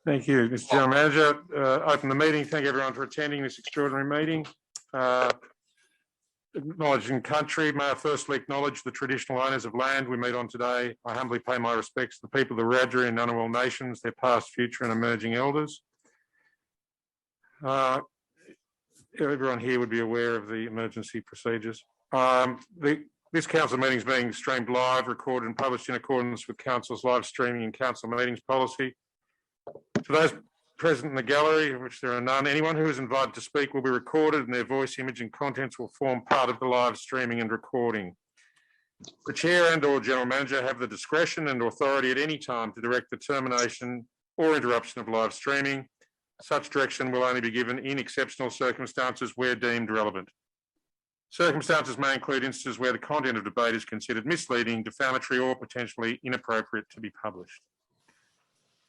Thank you, Mr. General Manager. Open the meeting. Thank everyone for attending this extraordinary meeting. Acknowledging country, may I firstly acknowledge the traditional owners of land we meet on today. I humbly pay my respects to the people of the Wiradjuri and Ngunnawal nations, their past, future and emerging elders. Everyone here would be aware of the emergency procedures. This council meeting is being streamed live, recorded and published in accordance with council's live streaming and council meetings policy. For those present in the gallery, of which there are none, anyone who is invited to speak will be recorded and their voice, image and contents will form part of the live streaming and recording. The Chair and or General Manager have the discretion and authority at any time to direct the termination or interruption of live streaming. Such direction will only be given in exceptional circumstances where deemed relevant. Circumstances may include instances where the content of debate is considered misleading, defamatory or potentially inappropriate to be published.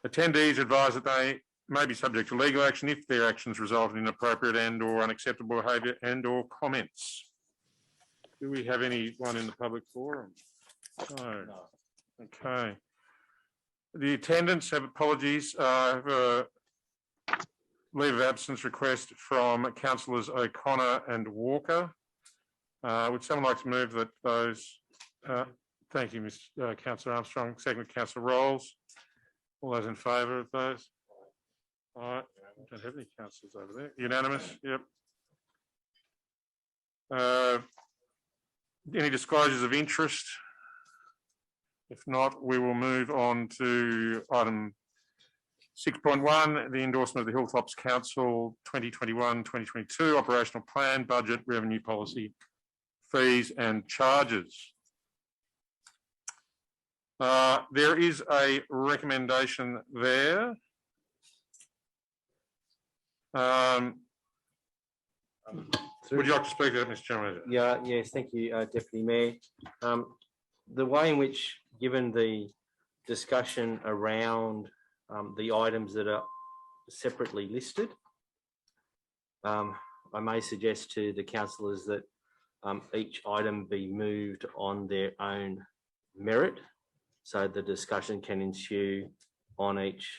Attendees advise that they may be subject to legal action if their actions result in inappropriate and or unacceptable behaviour and or comments. Do we have anyone in the public forum? No. Okay. The attendants have apologies. Have a leave of absence request from Councillors O'Connor and Walker. Would someone like to move that those? Thank you, Councillor Armstrong. Second, Councillor Rolls. All those in favour of those? All right. I don't have any councillors over there. Unanimous? Yep. Any disclosures of interest? If not, we will move on to item 6.1, the endorsement of the Hilltops Council 2021-2022 operational plan, budget, revenue policy, fees and charges. There is a recommendation there. Would you like to speak to that, Mr. Chairman? Yes, thank you, Deputy Mayor. The way in which, given the discussion around the items that are separately listed, I may suggest to the councillors that each item be moved on their own merit, so the discussion can ensue on each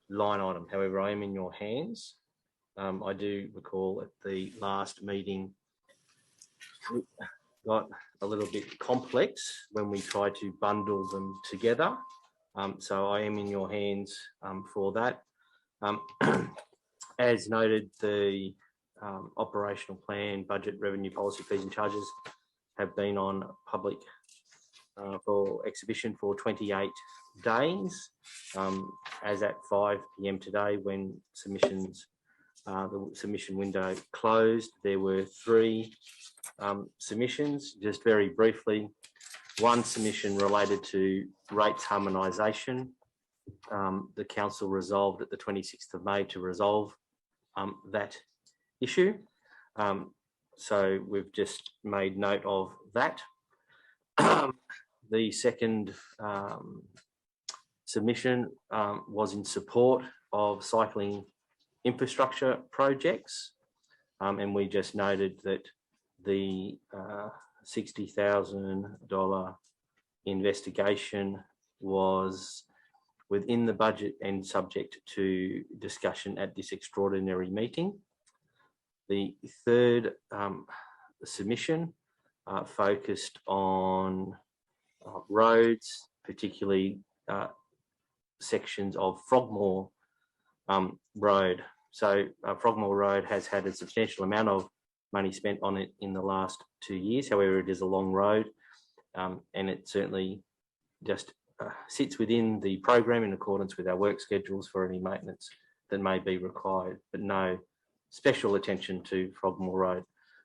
line item. However, I am in your hands. I do recall at the last meeting it got a little bit complex when we tried to bundle them together. So I am in your hands for that. As noted, the operational plan, budget, revenue, policy, fees and charges have been on public for exhibition for 28 days. As at 5 p.m. today, when submissions, the submission window closed, there were 3 submissions. Just very briefly, one submission related to rates harmonisation. The council resolved at the 26th of May to resolve that issue. So we've just made note of that. The second submission was in support of cycling infrastructure projects, and we just noted that the $60,000 investigation was within the budget and subject to discussion at this extraordinary meeting. The third submission focused on roads, particularly sections of Frogmore Road. So Frogmore Road has had a substantial amount of money spent on it in the last 2 years. However, it is a long road, and it certainly just sits within the program in accordance with our work schedules for any maintenance that may be required, but no special attention to Frogmore Road.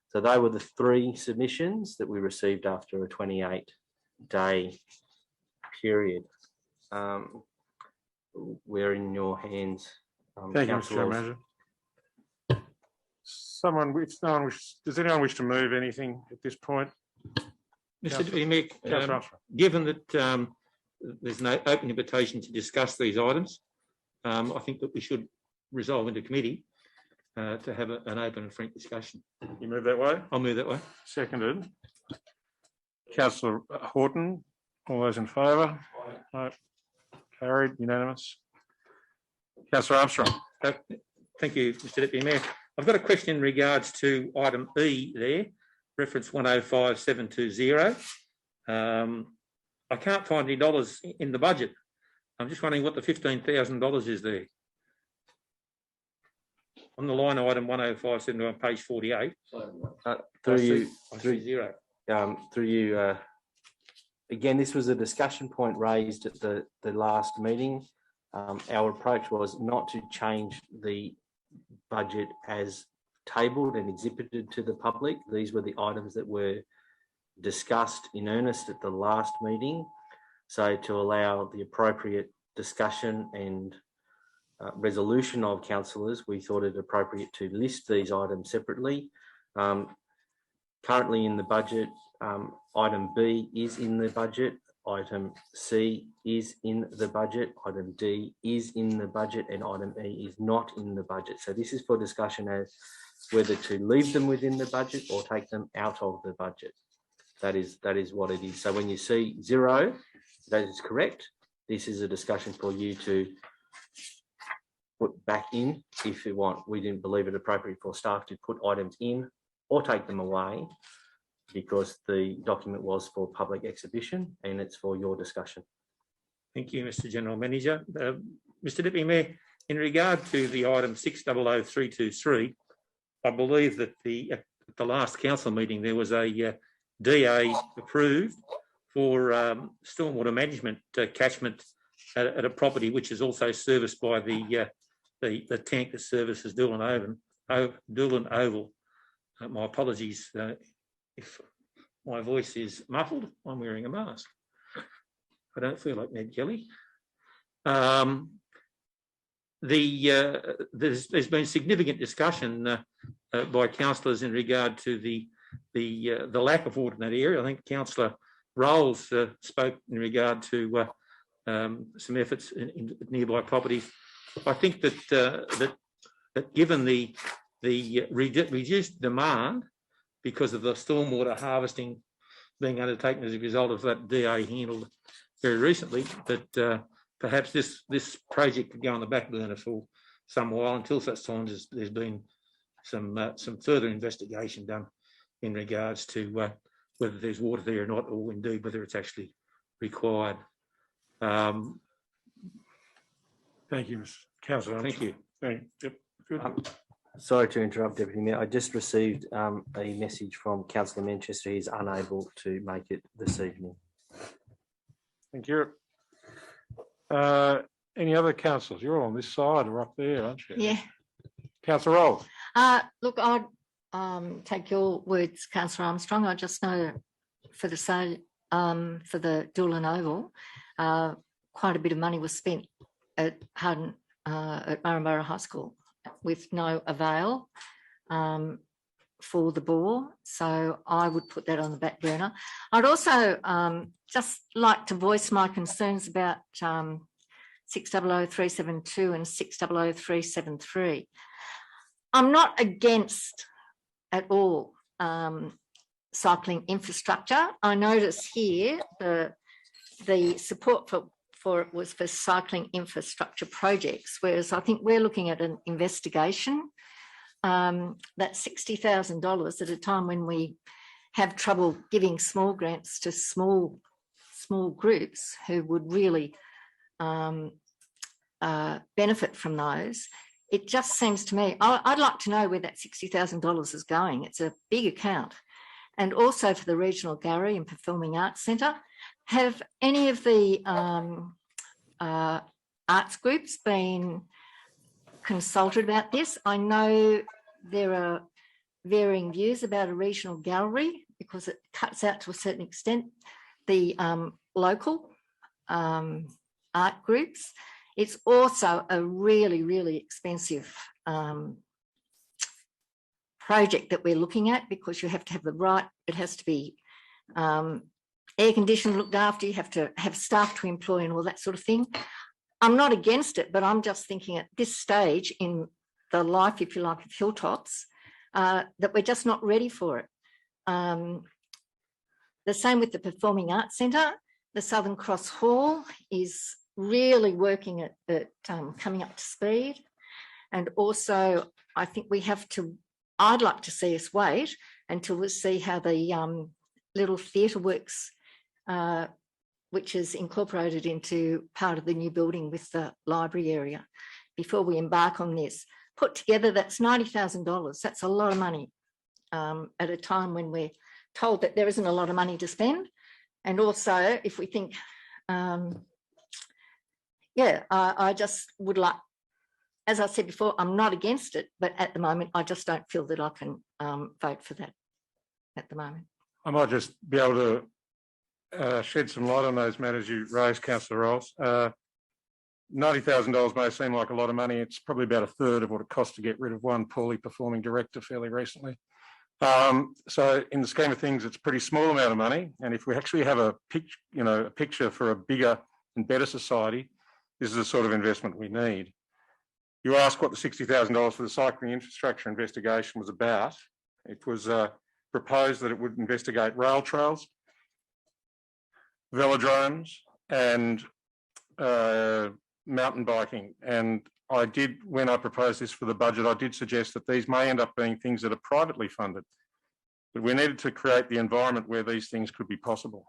So they were the 3 submissions that we received after a 28-day period. We're in your hands. Thank you, Mr. Manager. Does anyone wish to move anything at this point? Mr. Deputy Mayor, given that there's no open invitation to discuss these items, I think that we should resolve into committee to have an open and frank discussion. You move that way? I'll move that way. Seconded. Councillor Horton, all those in favour? Right. Carried, unanimous. Councillor Armstrong. Thank you, Mr Deputy Mayor. I've got a question in regards to item E there, reference 105720. I can't find any dollars in the budget. I'm just wondering what the $15,000 is there. On the line item 1057 on page 48. Through zero. you, again, this was a discussion point raised at the last meeting. Our approach was not to change the budget as tabled and exhibited to the public. These were the items that were discussed in earnest at the last meeting. So to allow the appropriate discussion and resolution of councillors, we thought it appropriate to list these items separately. Currently in the budget, item B is in the budget, item C is in the budget, item D is in the budget, and item E is not in the budget. So this is for discussion as whether to leave them within the budget or take them out of the budget. That is what it is. So when you see zero, that is correct. This is a discussion for you to put back in if you want. We didn't believe it appropriate for staff to put items in or take them away because the document was for public exhibition and it's for your discussion. Thank you, Mr General Manager. Mr Deputy Mayor, in regard to the item 600323, I believe that at the last council meeting there was a DA approved for stormwater management catchment at a property which is also serviced by the tank that services Doolan Oval. My apologies if my voice is muffled. I'm wearing a mask. I don't feel like Ned Kelly. There's been significant discussion by councillors in regard to the lack of water in that area. I think Councillor Rolls spoke in regard to some efforts in nearby properties. I think that given the reduced demand because of the stormwater harvesting being undertaken as a result of that DA handled very recently, that perhaps this project could go on the back burner for some while until such times as there's been some further investigation done in regards to whether there's water there or not, or indeed whether it's actually required. Thank you, Mr. Councillor. Thank you. Yep. Good. Sorry to interrupt, Deputy Mayor. I just received a message from Councillor Manchester. He's unable to make it this evening. Thank you. Any other councillors? You're all on this side or up there, aren't you? Yeah. Councillor Roll. Look, I'd take your words, Councillor Armstrong. I just know for the for the Doolan Oval, quite a bit of money was spent at Murrumbara High School with no avail for the bore. So I would put that on the back burner. I'd also just like to voice my concerns about 600372 and 600373. I'm not against at all cycling infrastructure. I notice here the support for it was for cycling infrastructure projects, whereas I think we're looking at an investigation. That's $60,000 at a time when we have trouble giving small grants to small groups who would really benefit from those. It just seems to me, I'd like to know where that $60,000 is going. It's a big account. And also for the Regional Gallery and Performing Arts Centre, have any of the arts groups been consulted about this? I know there are varying views about a regional gallery because it cuts out to a certain extent the local art groups. It's also a really, really expensive project that we're looking at because you have to have the right, it has to be air conditioned, looked after, you have to have staff to employ and all that sort of thing. I'm not against it, but I'm just thinking at this stage in the life, if you like, of Hilltops, that we're just not ready for it. The same with the Performing Arts Centre. The Southern Cross Hall is really working at coming up to speed. And also, I think I'd like to see us wait until we see how the little theatre works, which is incorporated into part of the new building with the library area, before we embark on this. Put together, that's $90,000. That's a lot of money at a time when we're told that there isn't a lot of money to spend. And also, if we think, I just would like, as I said before, I'm not against it, but at the moment, I just don't feel that I can vote for that at the moment. I might just be able to shed some light on those matters you raised, Councillor Rolls. $90,000 may seem like a lot of money. It's probably about a third of what it cost to get rid of one poorly performing director fairly recently. So in the scheme of things, it's a pretty small amount of money. And if we actually have a picture for a bigger and better society, this is the sort of investment we need. You asked what the $60,000 for the cycling infrastructure investigation was about. It was proposed that it would investigate rail trails, velodromes, and mountain biking. And I did, when I proposed this for the budget, I did suggest that these may end up being things that are privately funded, but we needed to create the environment where these things could be possible.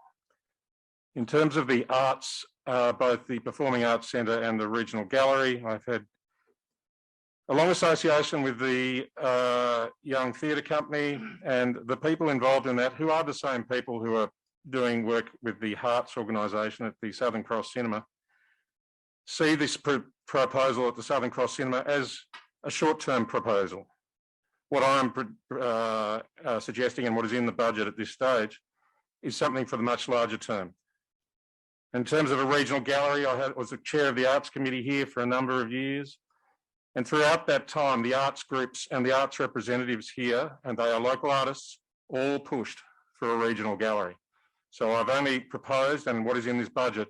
In terms of the arts, both the Performing Arts Centre and the Regional Gallery, I've had a long association with the Young Theatre Company, and the people involved in that, who are the same people who are doing work with the Hearts organisation at the Southern Cross Cinema, see this proposal at the Southern Cross Cinema as a short-term proposal. What I'm suggesting, and what is in the budget at this stage, is something for the much larger term. In terms of a regional gallery, I was the chair of the Arts Committee here for a number of years. And throughout that time, the arts groups and the arts representatives here, and they are local artists, all pushed for a regional gallery. So I've only proposed, and what is in this budget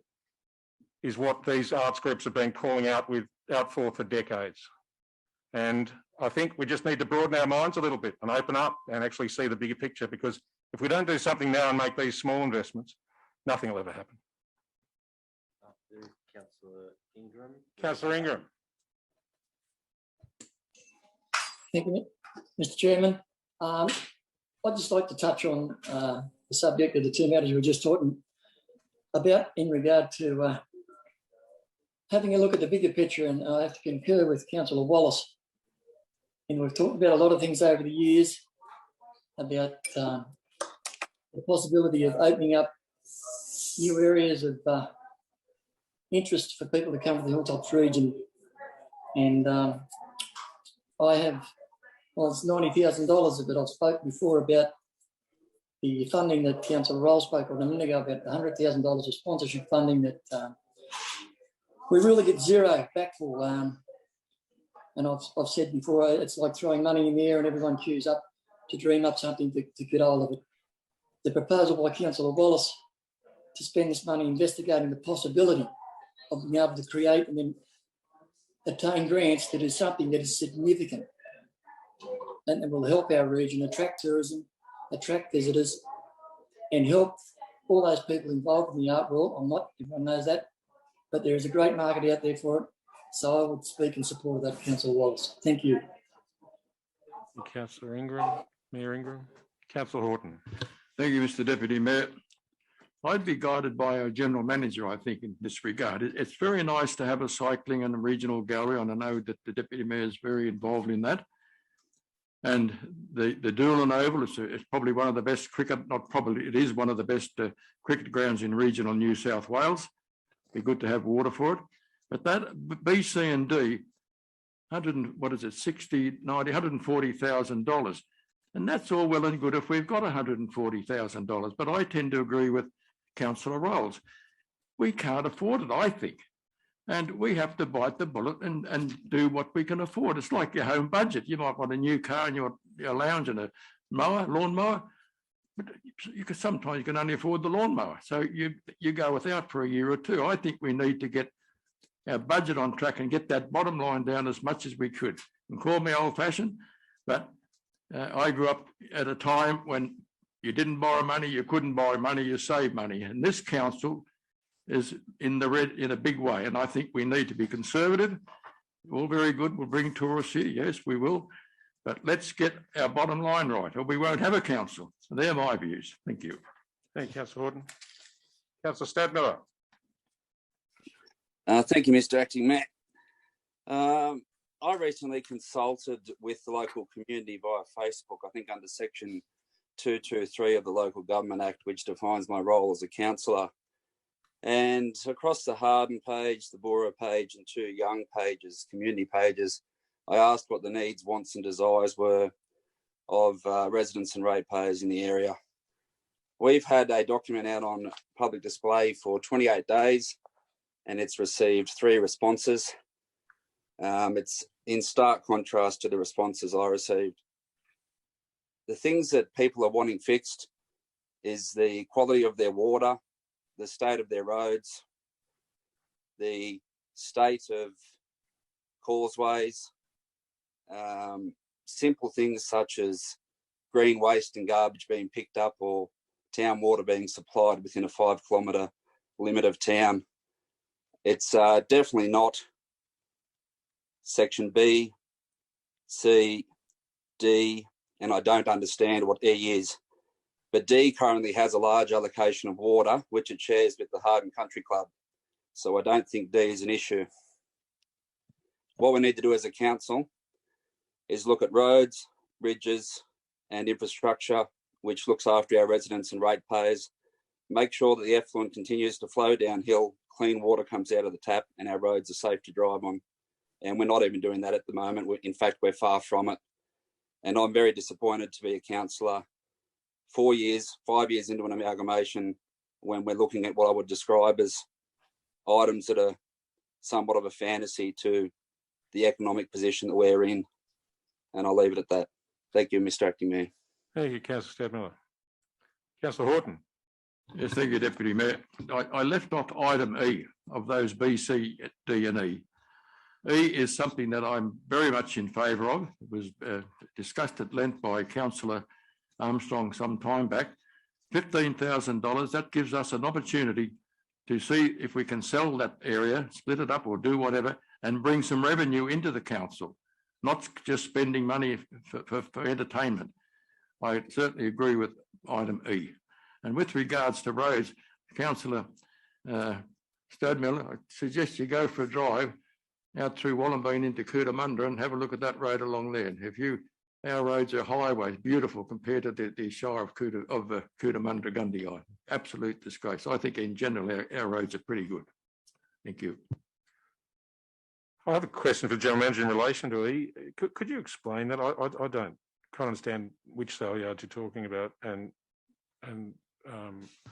is what these arts groups have been calling out for decades. And I think we just need to broaden our minds a little bit and open up and actually see the bigger picture, because if we don't do something now and make these small investments, nothing will ever happen. Councillor Ingram. Councillor Ingram. Thank you, Mr. Chairman. I'd just like to touch on the subject of the two matters we were just talking about in regard to having a look at the bigger picture, and I have to concur with Councillor Wallace. And we've talked about a lot of things over the years about the possibility of opening up new areas of interest for people to come to the Hilltops region. And I have, well, it's $90,000 of it. I've spoken before about the funding that Councillor Roll spoke on a minute ago, about $100,000 of sponsorship funding that we really get zero back for. And I've said before, it's like throwing money in the air and everyone queues up to dream up something to get hold of it. The proposal by Councillor Wallace to spend this money investigating the possibility of being able to create and then attain grants to do something that is significant and that will help our region attract tourism, attract visitors, and help all those people involved in the art world. I'm not, everyone knows that, but there is a great market out there for it. So I would speak in support of that, Councillor Wallace. Thank you. Councillor Ingram, Mayor Ingram. Councillor Horton. Thank you, Mr. Deputy Mayor. I'd be guided by our General Manager, I think, in this regard. It's very nice to have a cycling and a regional gallery, and I know that the Deputy Mayor is very involved in that. And the Doolan Oval is probably one of the best cricket, not probably, it is one of the best cricket grounds in regional New South Wales. Be good to have water for it. But that B, C and D, $140,000. And that's all well and good if we've got $140,000. But I tend to agree with Councillor Rolls. We can't afford it, I think. And we have to bite the bullet and do what we can afford. It's like your home budget. You might want a new car and your lounge and a lawnmower. But sometimes you can only afford the lawnmower. So you go without for a year or two. I think we need to get our budget on track and get that bottom line down as much as we could. And call me old-fashioned, but I grew up at a time when you didn't borrow money, you couldn't borrow money, you saved money. And this council is in the red in a big way. And I think we need to be conservative. All very good. We'll bring tourists here. Yes, we will. But let's get our bottom line right, or we won't have a council. So they're my views. Thank you. Thank you, Councillor Horton. Councillor Stadmiller. Thank you, Mr. Acting Mayor. I recently consulted with the local community via Facebook, I think under section 223 of the Local Government Act, which defines my role as a councillor. And across the Harden page, the Bora page, and 2 Young pages, community pages, I asked what the needs, wants and desires were of residents and ratepayers in the area. We've had a document out on public display for 28 days and it's received 3 responses. It's in stark contrast to the responses I received. The things that people are wanting fixed is the quality of their water, the state of their roads, the state of causeways, simple things such as green waste and garbage being picked up or town water being supplied within a 5-kilometre limit of town. It's definitely not section B, C, D, and I don't understand what E is. But D currently has a large allocation of water, which it shares with the Harden Country Club. So I don't think D is an issue. What we need to do as a council is look at roads, bridges and infrastructure, which looks after our residents and ratepayers, make sure that the effluent continues to flow downhill, clean water comes out of the tap and our roads are safe to drive on. And we're not even doing that at the moment. In fact, we're far from it. And I'm very disappointed to be a councillor 5 years into an amalgamation when we're looking at what I would describe as items that are somewhat of a fantasy to the economic position that we're in. And I'll leave it at that. Thank you, Mr. Acting Mayor. Thank you, Councillor Stadmiller. Councillor Horton. Yes, thank you, Deputy Mayor. I left off item E of those B, C, D and E. E is something that I'm very much in favour of. It was discussed at length by Councillor Armstrong some time back. $15,000, that gives us an opportunity to see if we can sell that area, split it up or do whatever, and bring some revenue into the council, not just spending money for entertainment. I certainly agree with item E. And with regards to roads, Councillor Stadmiller, I suggest you go for a drive out through Wollongbean into Cootamundra and have a look at that road along there. Our roads are highways, beautiful compared to the Shire of Cootamundra Gundy. Absolute disgrace. I think in general our roads are pretty good. Thank you. I have a question for the General Manager in relation to E. Could you explain that? I don't can't understand which sale yards you're talking about and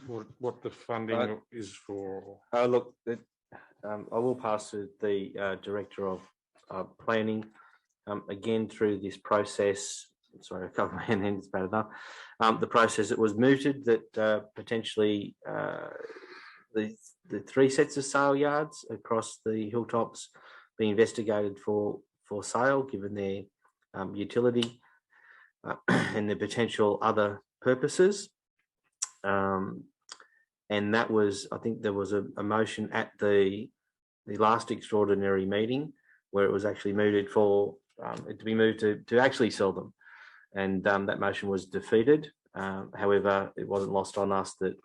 what the funding is for. Look, I will pass to the Director of Planning. Again, through this process, sorry, I covered my hand, it's bad enough. The process, it was mooted that potentially the 3 sets of sale yards across the Hilltops be investigated for sale, given their utility and the potential other purposes. And that was, I think there was a motion at the last extraordinary meeting where it was actually mooted for it to be moved to actually sell them. And that motion was defeated. However, it wasn't lost on us that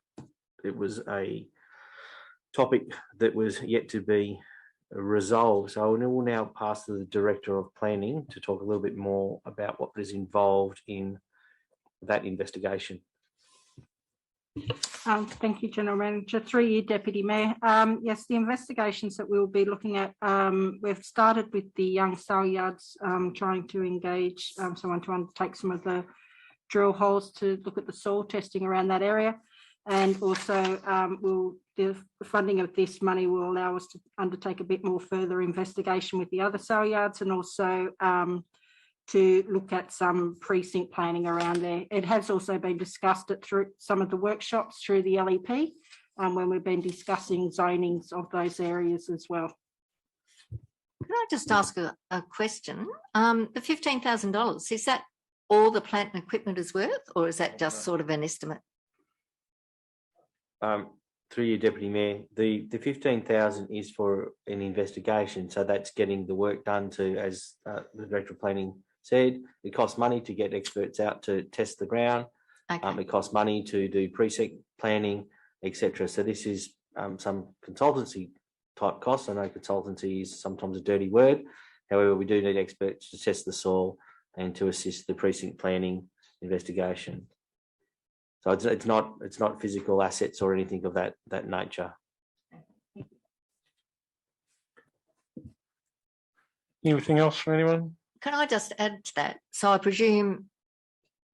it was a topic that was yet to be resolved. So I will now pass to the Director of Planning to talk a little bit more about what is involved in that investigation. Thank you, General Manager. Through you, Deputy Mayor. Yes, the investigations that we'll be looking at, we've started with the young sale yards, trying to engage someone to undertake some of the drill holes to look at the soil testing around that area. And also the funding of this money will allow us to undertake a bit more further investigation with the other sale yards and also to look at some precinct planning around there. It has also been discussed through some of the workshops through the LEP when we've been discussing zonings of those areas as well. Can I just ask a question? The $15,000, is that all the plant and equipment is worth, or is that just sort of an estimate? Through you, Deputy Mayor, the 15,000 is for an investigation, so that's getting the work done to, as the Director of Planning said, it costs money to get experts out to test the ground. Okay. It costs money to do precinct planning, etc. So this is some consultancy type costs. I know consultancy is sometimes a dirty word. However, we do need experts to test the soil and to assist the precinct planning investigation. So it's not physical assets or anything of that nature. Anything else from anyone? Can I just add to that? So I presume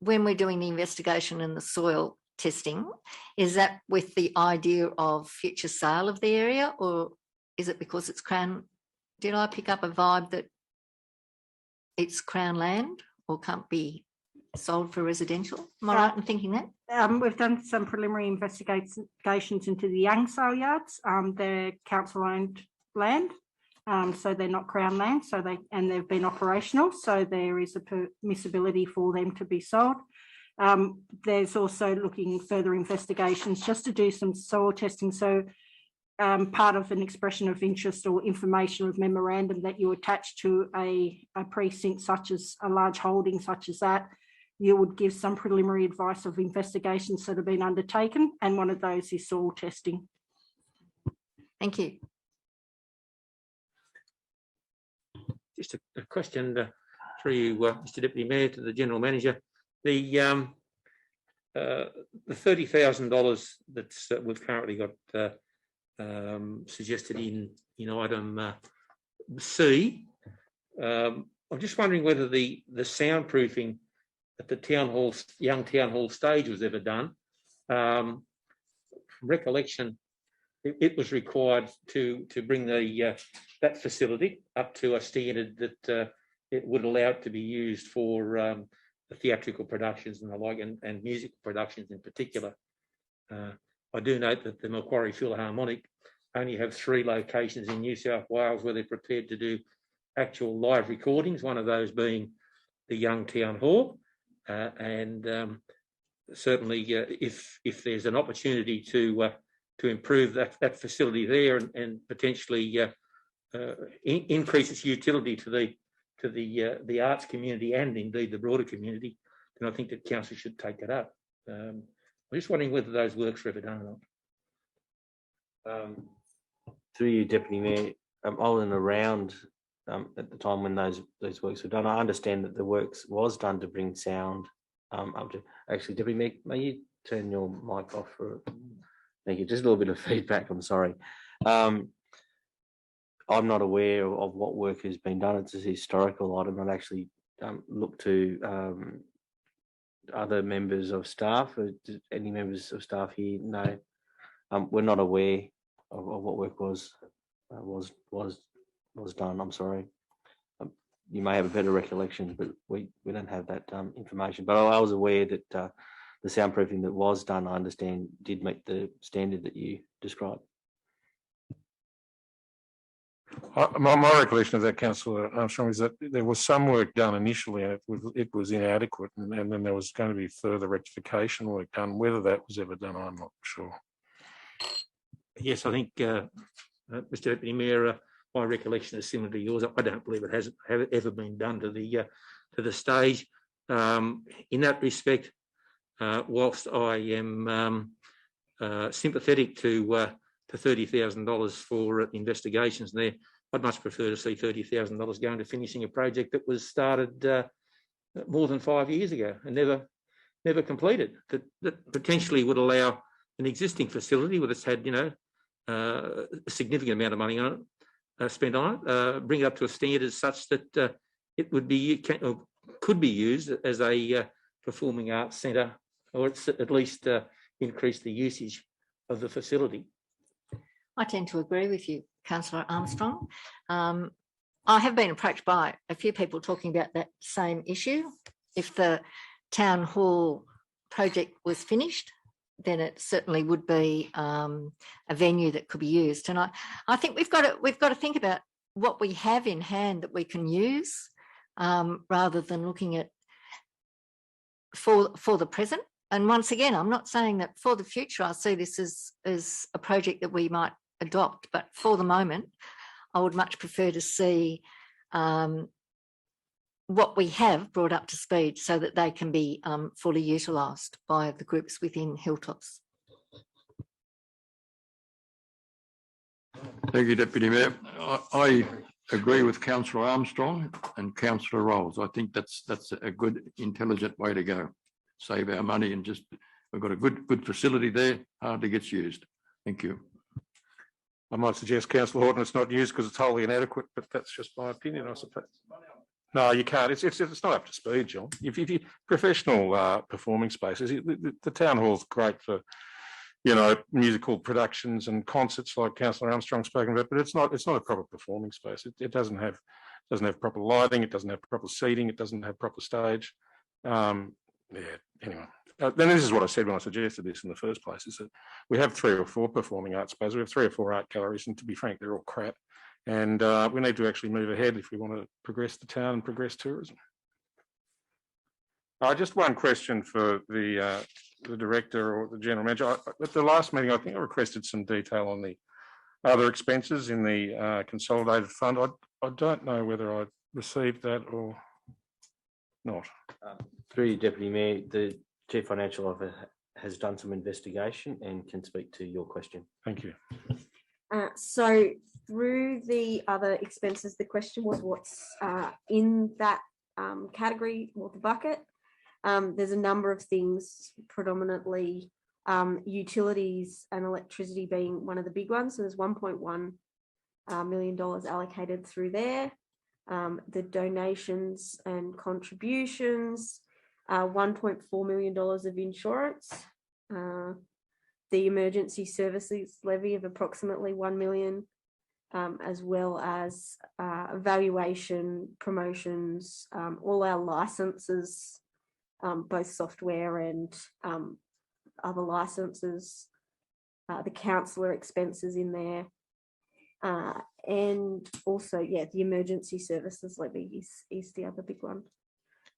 when we're doing the investigation and the soil testing, is that with the idea of future sale of the area, or is it because it's Crown? Did I pick up a vibe that it's Crown land or can't be sold for residential? Am I right in thinking that? We've done some preliminary investigations into the young sale yards. They're council-owned land, so they're not Crown land. So they've been operational. So there is a permissibility for them to be sold. There's also looking further investigations just to do some soil testing. So part of an expression of interest or information of memorandum that you attach to a precinct, such as a large holding such as that, you would give some preliminary advice of investigations that have been undertaken, and one of those is soil testing. Thank you. Just a question through you, Mr. Deputy Mayor, to the General Manager. The $30,000 that's we've currently got suggested in item C. I'm just wondering whether the soundproofing at the young town hall stage was ever done. From recollection, it was required to bring that facility up to a standard that it would allow it to be used for the theatrical productions and the like, and musical productions in particular. I do note that the Macquarie Philharmonic only have 3 locations in New South Wales where they're prepared to do actual live recordings, one of those being the Young Town Hall. And certainly if there's an opportunity to improve that facility there and potentially increase its utility to the arts community and indeed the broader community, then I think that council should take it up. I'm just wondering whether those works were ever done or not. Through you, Deputy Mayor, I wasn't around at the time when those works were done. I understand that the works was done to bring sound up to. Actually, Deputy Mayor, may you turn your mic off for? Thank you. Just a little bit of feedback. I'm sorry. I'm not aware of what work has been done. It's a historical item. I'd actually look to other members of staff. Any members of staff here? No, we're not aware of what work was done. I'm sorry. You may have a better recollection, but we don't have that information. But I was aware that the soundproofing that was done, I understand, did meet the standard that you described. My recollection of that, Councillor Armstrong, is that there was some work done initially and it was inadequate, and then there was going to be further rectification work done. Whether that was ever done, I'm not sure. Yes, I think, Mr. Deputy Mayor, my recollection is similar to yours. I don't believe it has ever been done to the stage. In that respect, whilst I am sympathetic to $30,000 for investigations there, I'd much prefer to see $30,000 going to finishing a project that was started more than 5 years ago and never completed. That potentially would allow an existing facility where it's had a significant amount of money on it, spent on it, bring it up to a standard such that it would be could be used as a performing arts centre, or at least increase the usage of the facility. I tend to agree with you, Councillor Armstrong. I have been approached by a few people talking about that same issue. If the town hall project was finished, then it certainly would be a venue that could be used. And I think we've got to think about what we have in hand that we can use, rather than looking at for the present. And once again, I'm not saying that for the future I see this as a project that we might adopt, but for the moment, I would much prefer to see what we have brought up to speed so that they can be fully utilised by the groups within Hilltops. Thank you, Deputy Mayor. I agree with Councillor Armstrong and Councillor Rolls. I think that's a good, intelligent way to go. Save our money and just, we've got a good facility there, hardly gets used. Thank you. I might suggest, Councillor Horton, it's not used because it's wholly inadequate, but that's just my opinion, I suppose. No, you can't. It's not up to speed, John. If you professional performing spaces, the town hall's great for, you know, musical productions and concerts like Councillor Armstrong's spoken about, but it's not a proper performing space. It doesn't have proper lighting. It doesn't have proper seating. It doesn't have proper stage. Yeah. Anyway, then this is what I said when I suggested this in the first place: is that we have 3 or 4 performing arts spaces. We have 3 or 4 art galleries, and to be frank, they're all crap. And we need to actually move ahead if we want to progress the town and progress tourism. Just one question for the director or the general manager. At the last meeting, I think I requested some detail on the other expenses in the consolidated fund. I don't know whether I received that or not. Through you, Deputy Mayor, the Chief Financial Officer has done some investigation and can speak to your question. Thank you. So through the other expenses, the question was what's in that category or the bucket. There's a number of things, predominantly utilities and electricity being one of the big ones. So there's $1.1 million allocated through there. The donations and contributions, $1.4 million of insurance, the emergency services levy of approximately $1 million, as well as valuation, promotions, all our licenses, both software and other licenses, the councillor expenses in there, and also, yeah, the emergency services levy is the other big one.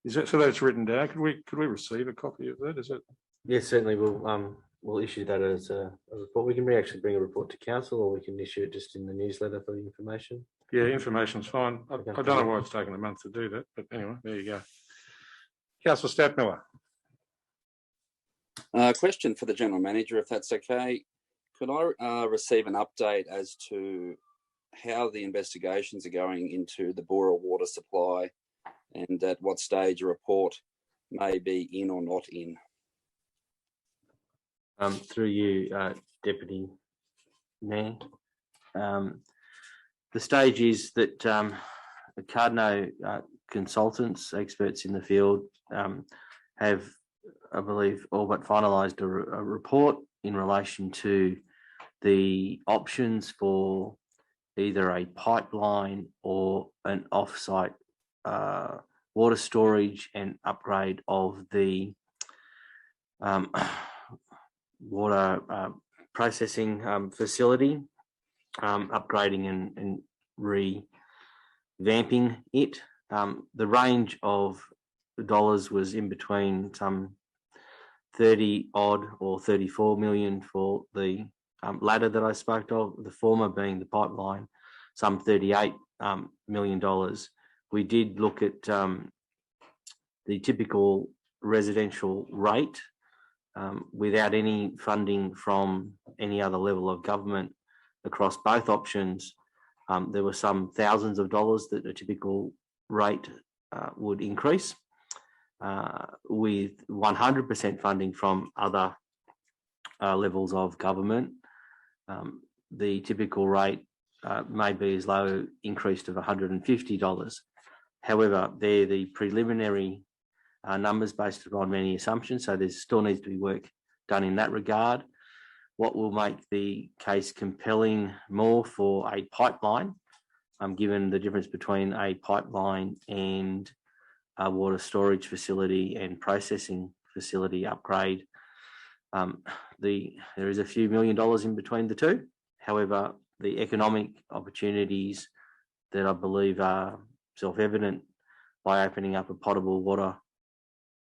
Is that so? That's written down. Could we receive a copy of that? Is it? Yes, certainly. We'll issue that as a report. We can actually bring a report to council, or we can issue it just in the newsletter for the information. Yeah, information's fine. I don't know why it's taken a month to do that, but anyway, there you go. Councillor Stadtmiller. Question for the General Manager, if that's okay. Could I receive an update as to how the investigations are going into the Bora water supply and at what stage a report may be in or not in? Through you, Deputy Mayor. The stage is that the Cardno consultants, experts in the field, have, I believe, all but finalised a report in relation to the options for either a pipeline or an off-site water storage and upgrade of the water processing facility, upgrading and revamping it. The range of dollars was in between some 30 odd or 34 million for the latter that I spoke of, the former being the pipeline, some $38 million. We did look at the typical residential rate without any funding from any other level of government across both options. There were some thousands of dollars that a typical rate would increase, with 100% funding from other levels of government. The typical rate may be as low increased of $150. However, they're the preliminary numbers based upon many assumptions, so there still needs to be work done in that regard. What will make the case compelling more for a pipeline, given the difference between a pipeline and a water storage facility and processing facility upgrade, there is a few $1 million in between the two. However, the economic opportunities that I believe are self-evident by opening up a potable water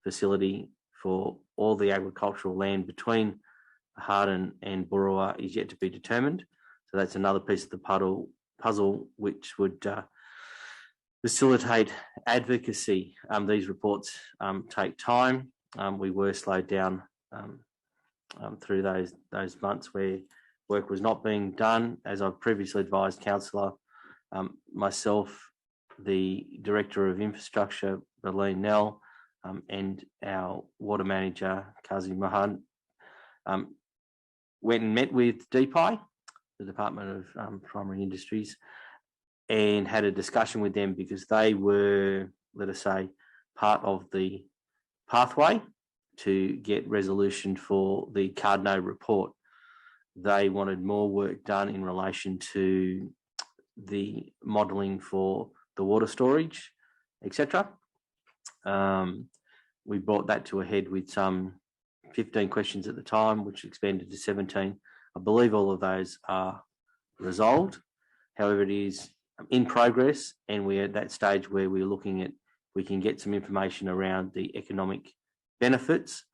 facility for all the agricultural land between Harden and Boorowa is yet to be determined. So that's another piece of the puzzle which would facilitate advocacy. These reports take time. We were slowed down through those months where work was not being done. As I've previously advised Councillor, myself, the Director of Infrastructure, Berlin Nell, and our Water Manager, Kazi Mahan, went and met with DPI, the Department of Primary Industries, and had a discussion with them because they were, let us say, part of the pathway to get resolution for the Cardno report. They wanted more work done in relation to the modelling for the water storage, etc. We brought that to a head with some 15 questions at the time, which expanded to 17. I believe all of those are resolved. However, it is in progress, and we're at that stage where we're looking at, we can get some information around the economic benefits,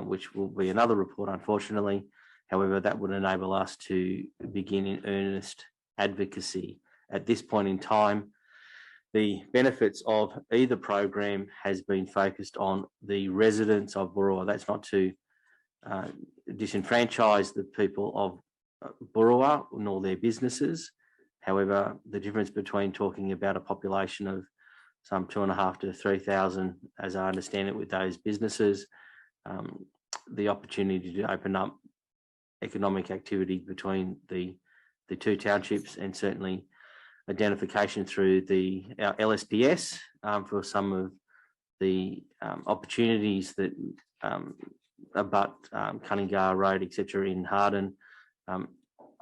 which will be another report, unfortunately. However, that would enable us to begin in earnest advocacy. At this point in time, the benefits of either program has been focused on the residents of Boorowa. That's not to disenfranchise the people of Boorowa nor their businesses. However, the difference between talking about a population of some 2,500 to 3,000, as I understand it, with those businesses, the opportunity to open up economic activity between the two townships, and certainly identification through our LSPS for some of the opportunities that abut Cunningar Road, etc. in Harden,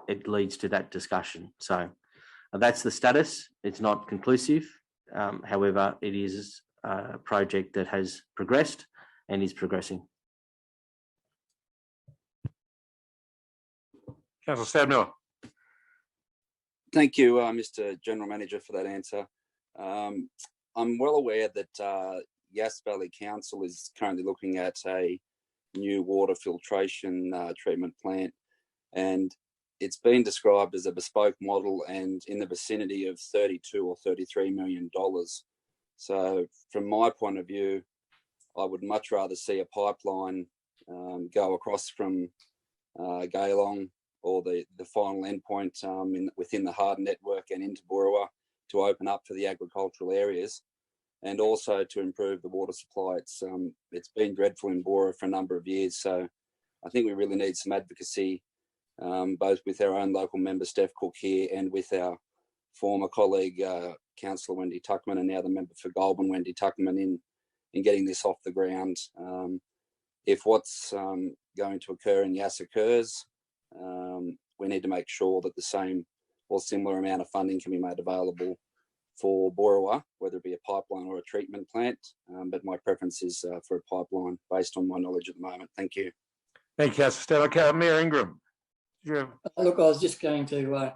it leads to that discussion. So that's the status. It's not conclusive. However, it is a project that has progressed and is progressing. Councillor Stadmiller. Thank you, Mr. General Manager, for that answer. I'm well aware that Yass Valley Council is currently looking at a new water filtration treatment plant, and it's been described as a bespoke model and in the vicinity of $32 or $33 million. So from my point of view, I would much rather see a pipeline go across from Gaylong, or the final endpoint within the Harden network and into Boorowa, to open up for the agricultural areas, and also to improve the water supply. It's been dreadful in Boorowa for a number of years, so I think we really need some advocacy, both with our own local member, Steph Cook here, and with our former colleague, Councillor Wendy Tuckman, and now the member for Goulburn, Wendy Tuckman, in getting this off the ground. If what's going to occur in Yass occurs, we need to make sure that the same or similar amount of funding can be made available for Boorowa, whether it be a pipeline or a treatment plant. But my preference is for a pipeline, based on my knowledge at the moment. Thank you. Thank you, Councillor Stadmiller. Mayor Ingram. Yeah. Look, I was just going to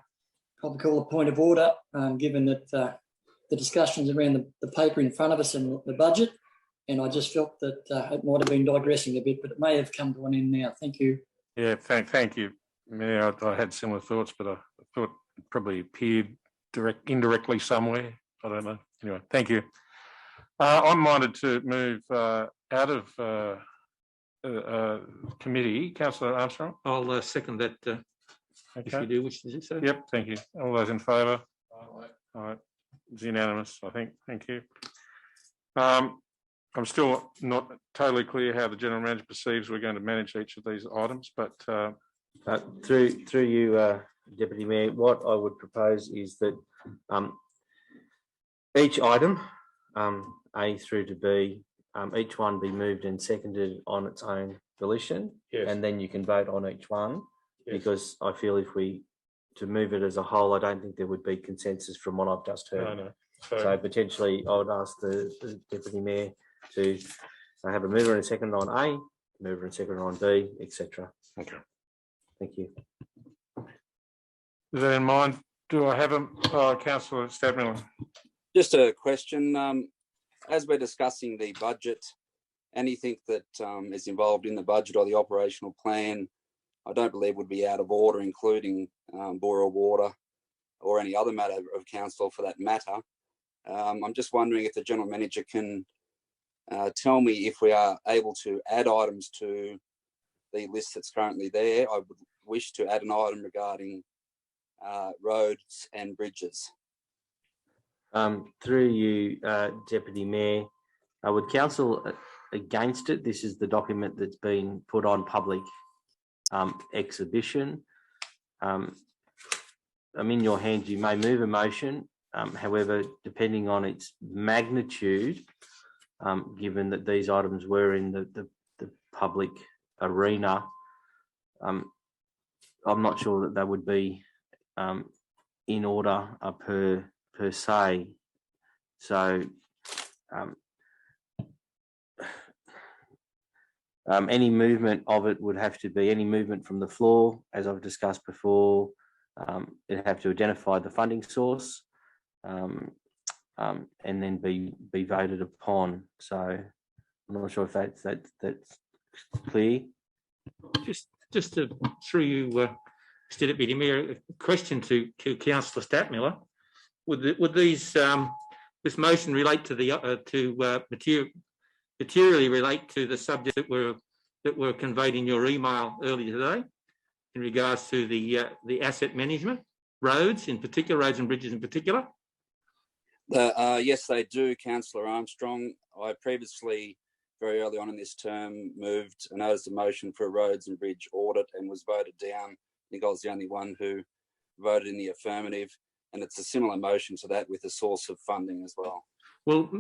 probably call a point of order, given that the discussions around the paper in front of us and the budget, and I just felt that it might have been digressing a bit, but it may have come to an end now. Thank you. Yeah, thank you. Yeah, I had similar thoughts, but I thought it probably appeared indirectly somewhere. I don't know. Anyway, thank you. I'm minded to move out of committee. Councillor Armstrong. I'll second that. If you do wish to do so. Yep, thank you. All those in favour? All right, it's unanimous, I think. Thank you. I'm still not totally clear how the General Manager perceives we're going to manage each of these items, but through you, Deputy Mayor, what I would propose is that each item, A through to B, each one be moved and seconded on its own volition, yes, and then you can vote on each one. Yes. Because I feel if we to move it as a whole, I don't think there would be consensus from what I've just heard. No. So potentially, I would ask the Deputy Mayor to have a mover and a second on A, mover and second on B, etc. Okay. Thank you. With that in mind, do I have a Councillor Stadmiller? Just a question. As we're discussing the budget anything that is involved in the budget or the operational plan, I don't believe would be out of order, including boil water or any other matter of council for that matter. I'm just wondering if the General Manager can tell me if we are able to add items to the list that's currently there. I would wish to add an item regarding roads and bridges. Through you, Deputy Mayor, would council against it? This is the document that's been put on public exhibition. I'm in your hands. You may move a motion. However, depending on its magnitude, given that these items were in the public arena, I'm not sure that they would be in order per se. So any movement of it would have to be any movement from the floor, as I've discussed before. It'd have to identify the funding source and then be voted upon. So I'm not sure if that's clear. Just to, through you, Mr. Deputy Mayor, a question to Councillor Statmiller. Would these this motion relate to the materially relate to the subject that were conveyed in your email earlier today in regards to the asset management, roads in particular, roads and bridges in particular? Yes, they do, Councillor Armstrong. I previously, very early on in this term, moved a notice of motion for a roads and bridge audit and was voted down. I think I was the only one who voted in the affirmative, and it's a similar motion to that with a source of funding as well. Well,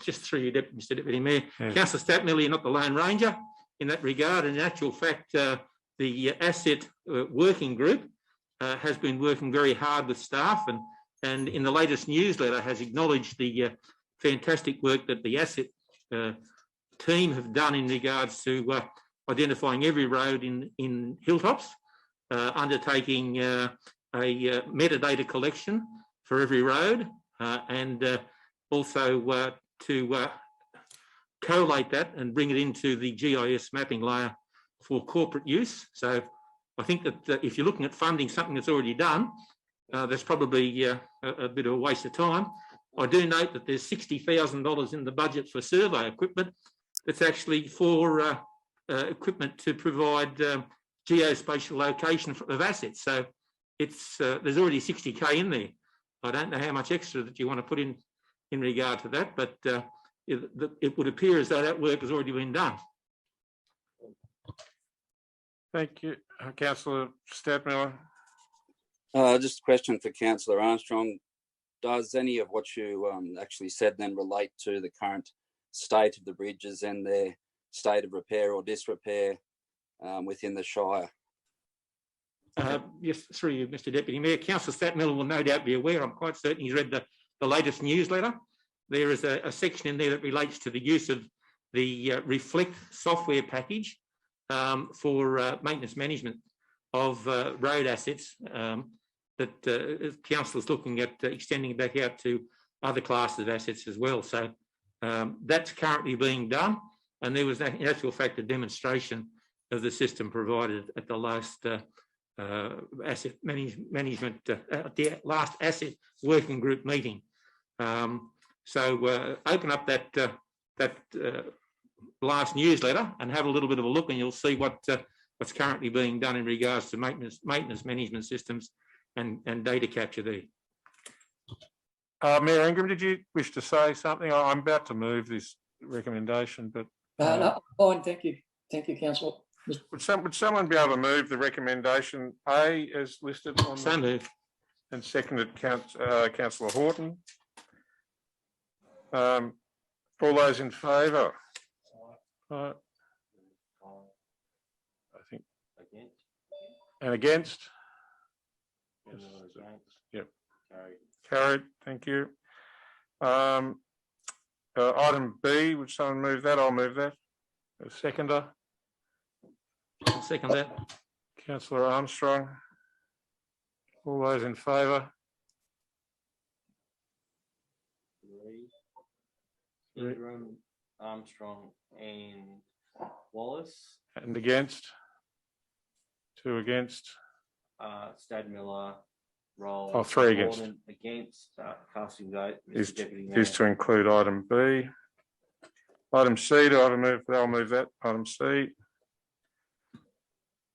just through you, Mr. Deputy Mayor, yes. Councillor Statmiller, you're not the Lone Ranger in that regard. In actual fact, the asset working group has been working very hard with staff, and in the latest newsletter has acknowledged the fantastic work that the asset team have done in regards to identifying every road in Hilltops, undertaking a metadata collection for every road, and also to collate that and bring it into the GIS mapping layer for corporate use. So I think that if you're looking at funding something that's already done, that's probably a bit of a waste of time. I do note that there's $60,000 in the budget for survey equipment. It's actually for equipment to provide geospatial location of assets. So it's there's already 60K in there. I don't know how much extra that you want to put in regard to that, but it would appear as though that work has already been done. Thank you. Councillor Statmiller. Just a question for Councillor Armstrong. Does any of what you actually said then relate to the current state of the bridges and their state of repair or disrepair within the Shire? Yes, through you, Mr. Deputy Mayor. Councillor Statmiller will no doubt be aware. I'm quite certain he's read the latest newsletter. There is a section in there that relates to the use of the Reflect software package for maintenance management of road assets that council is looking at extending back out to other classes of assets as well. So that's currently being done, and there was in actual fact a demonstration of the system provided at the last asset management the last asset working group meeting. So open up that last newsletter and have a little bit of a look, and you'll see what's currently being done in regards to maintenance management systems and data capture there. Mayor Ingram, did you wish to say something? I'm about to move this recommendation, but no, fine, thank you, Councillor. Would someone be able to move the recommendation A as listed on so the, and seconded Councillor Horton? All those in favour? I think. And against? Yes. Yep. Carried. Thank you. Item B, would someone move that? I'll move that. A seconder. I'll second that. Councillor Armstrong. All those in favour? Ingram, Armstrong and Wallace. And against? 2 against. Stadmiller, Rolls. Oh, 3 against. Gordon against. Casting vote. Is Mr. Deputy Mayor. to include item B. Item C, do I have a move? I'll move that. Item C.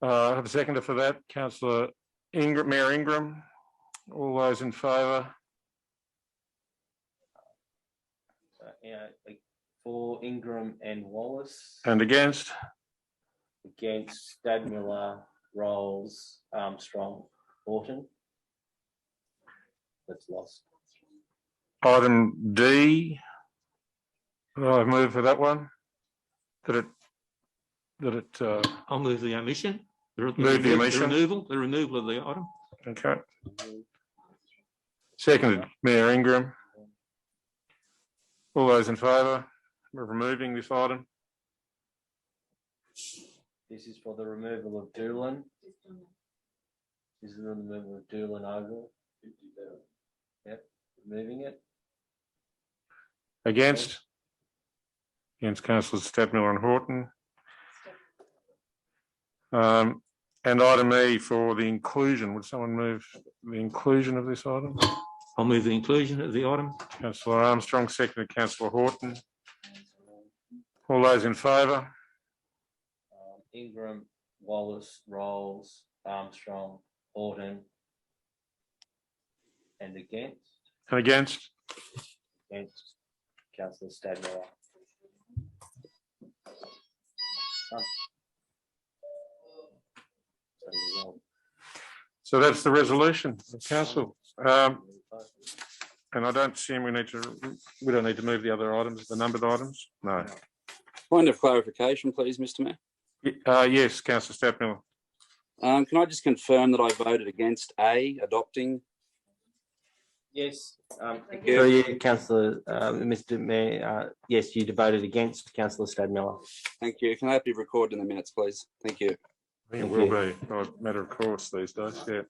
I have a seconder for that. Councillor Ingram, Mayor Ingram. All those in favour? For Ingram and Wallace. And against? Against Stadmiller, Rolls, Armstrong, Horton. That's lost. Item D. I've moved for that one. I'll move the omission. Move the omission. The removal of the item. Okay. Seconded, Mayor Ingram. All those in favour of removing this item? This is for the removal of Doolan. This is the removal of Doolan Oval. Yep, removing it. Against? Against Councillors Stadmiller and Horton. And item E for the inclusion. Would someone move the inclusion of this item? I'll move the inclusion of the item. Councillor Armstrong, seconded Councillor Horton. All those in favour? Ingram, Wallace, Rolls, Armstrong, Horton. And against? And against? Against Councillor Stadmiller. So that's the resolution of council. And I don't assume we don't need to move the other items, the numbered items? No. Point of clarification, please, Mr. Mayor. Yes, Councillor Stadmiller. Can I just confirm that I voted against A, adopting? Yes. you. Yeah, Councillor, Mr. Mayor, yes, you voted against Councillor Stadmiller. Thank you. Can that be recorded in the minutes, please? Thank you. It will be a matter of course these days, yeah.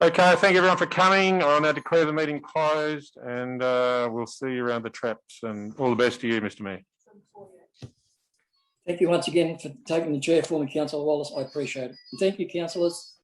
Okay, thank everyone for coming. I'll now declare the meeting closed and we'll see you around the traps, and all the best to you, Mr. Mayor. Thank you once again for taking the chair for me, Councillor Wallace. I appreciate it. And thank you, councillors.